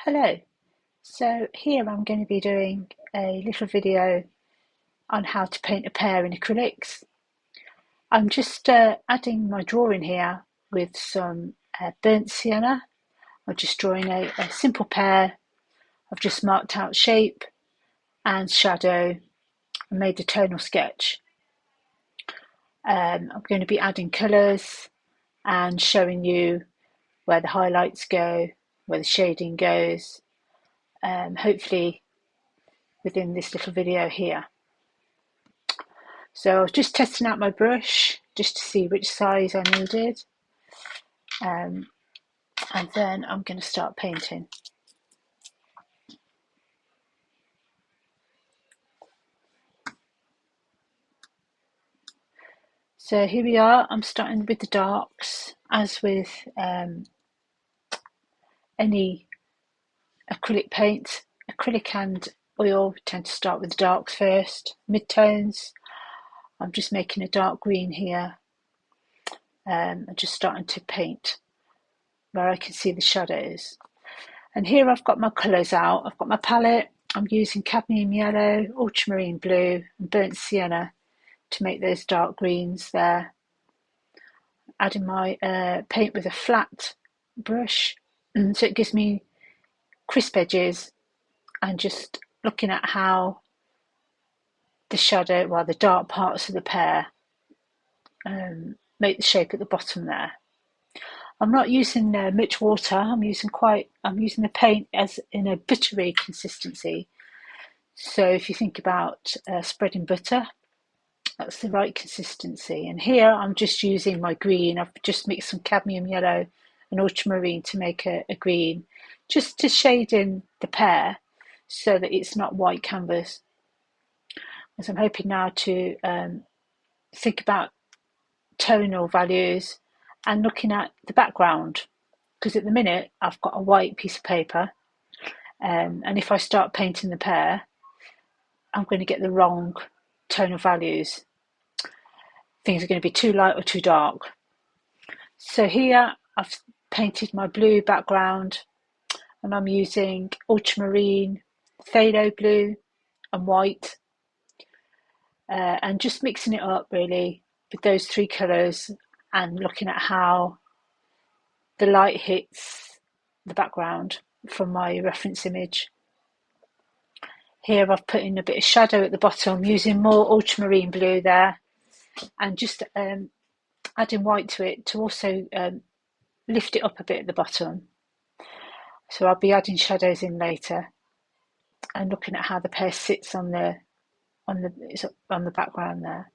Hello, so here I'm going to be doing a little video on how to paint a pear in acrylics. I'm just adding my drawing here with some burnt sienna. I'm just drawing a simple pear. I've just marked out shape and shadow and made a tonal sketch. I'm going to be adding colours and showing you where the highlights go, where the shading goes, hopefully within this little video here. So I was just testing out my brush just to see which size I needed, and then I'm going to start painting. So here we are, I'm starting with the darks. As with any acrylic paint, acrylic and oil tend to start with the darks first, mid-tones. I'm just making a dark green here, and just starting to paint where I can see the shadows. And here I've got my colours out. I've got my palette. I'm using cadmium yellow, ultramarine blue and burnt sienna to make those dark greens there. Adding my paint with a flat brush, so it gives me crisp edges, and just looking at how the shadow, well, the dark parts of the pear make the shape at the bottom there. I'm not using much water. I'm using the paint as in a buttery consistency. So if you think about spreading butter, that's the right consistency. And here I'm just using my green. I've just mixed some cadmium yellow and ultramarine to make a green, just to shade in the pear so that it's not white canvas. As I'm hoping now to think about tonal values and looking at the background, because at the minute I've got a white piece of paper, and if I start painting the pear, I'm going to get the wrong tonal values. Things are going to be too light or too dark. So here I've painted my blue background, and I'm using ultramarine, phthalo blue and white, and just mixing it up really with those three colours and looking at how the light hits the background from my reference image. Here I've put in a bit of shadow at the bottom using more ultramarine blue there, and just adding white to it to also lift it up a bit at the bottom. So I'll be adding shadows in later and looking at how the pear sits on the background there.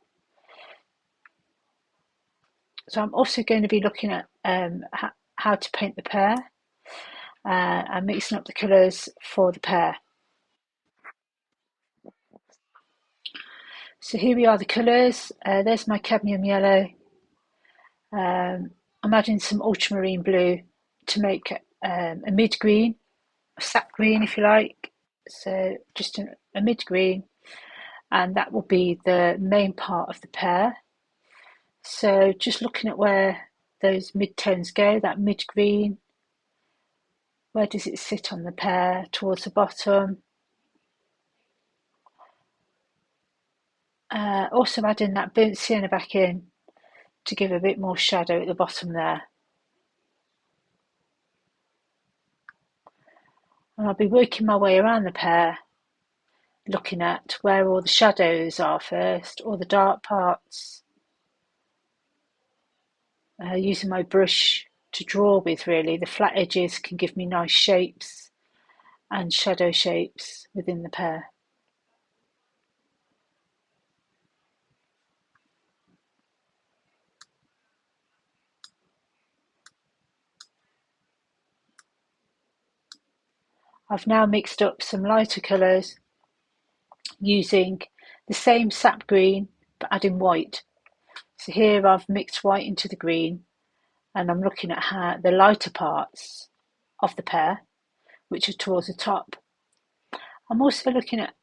So I'm also going to be looking at how to paint the pear and mixing up the colours for the pear. So here we are, the colours. There's my cadmium yellow. I'm adding some ultramarine blue to make a mid-green, a sap green if you like. So just a mid-green, and that will be the main part of the pear. So just looking at where those mid-tones go, that mid-green, where does it sit on the pear? Towards the bottom. Also adding that burnt sienna back in to give a bit more shadow at the bottom there. And I'll be working my way around the pear, looking at where all the shadows are first, all the dark parts, using my brush to draw with really. The flat edges can give me nice shapes and shadow shapes within the pear. I've now mixed up some lighter colours using the same sap green but adding white. So here I've mixed white into the green, and I'm looking at how the lighter parts of the pear, which are towards the top. I'm also looking at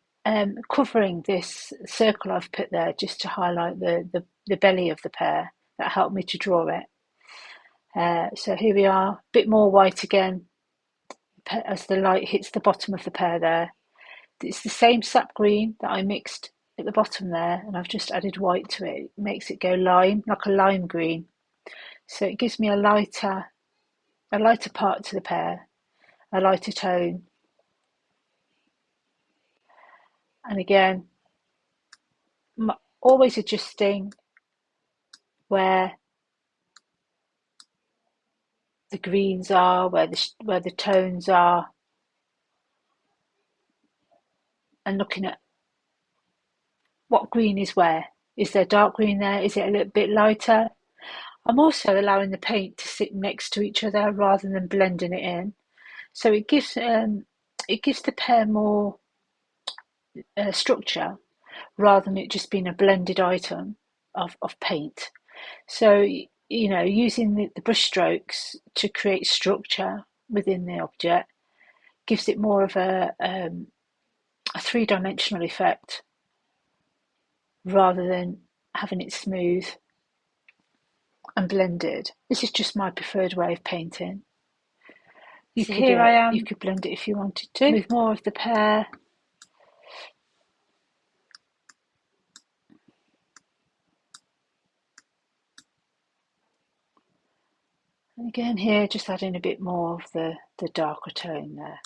covering this circle I've put there just to highlight the belly of the pear. That helped me to draw it. So here we are, a bit more white again, as the light hits the bottom of the pear there. It's the same sap green that I mixed at the bottom there, and I've just added white to it. It makes it go lime, like a lime green. So it gives me a lighter part to the pear, a lighter tone. And again, always adjusting where the greens are, where the tones are, and looking at what green is where. Is there dark green there? Is it a little bit lighter? I'm also allowing the paint to sit next to each other rather than blending it in. So it gives the pear more structure rather than it just being a blended item of paint. So, using the brush strokes to create structure within the object gives it more of a three-dimensional effect rather than having it smooth and blended. This is just my preferred way of painting. Here I am. You could blend it if you wanted to with more of the pear. And again here, just adding a bit more of the darker tone there.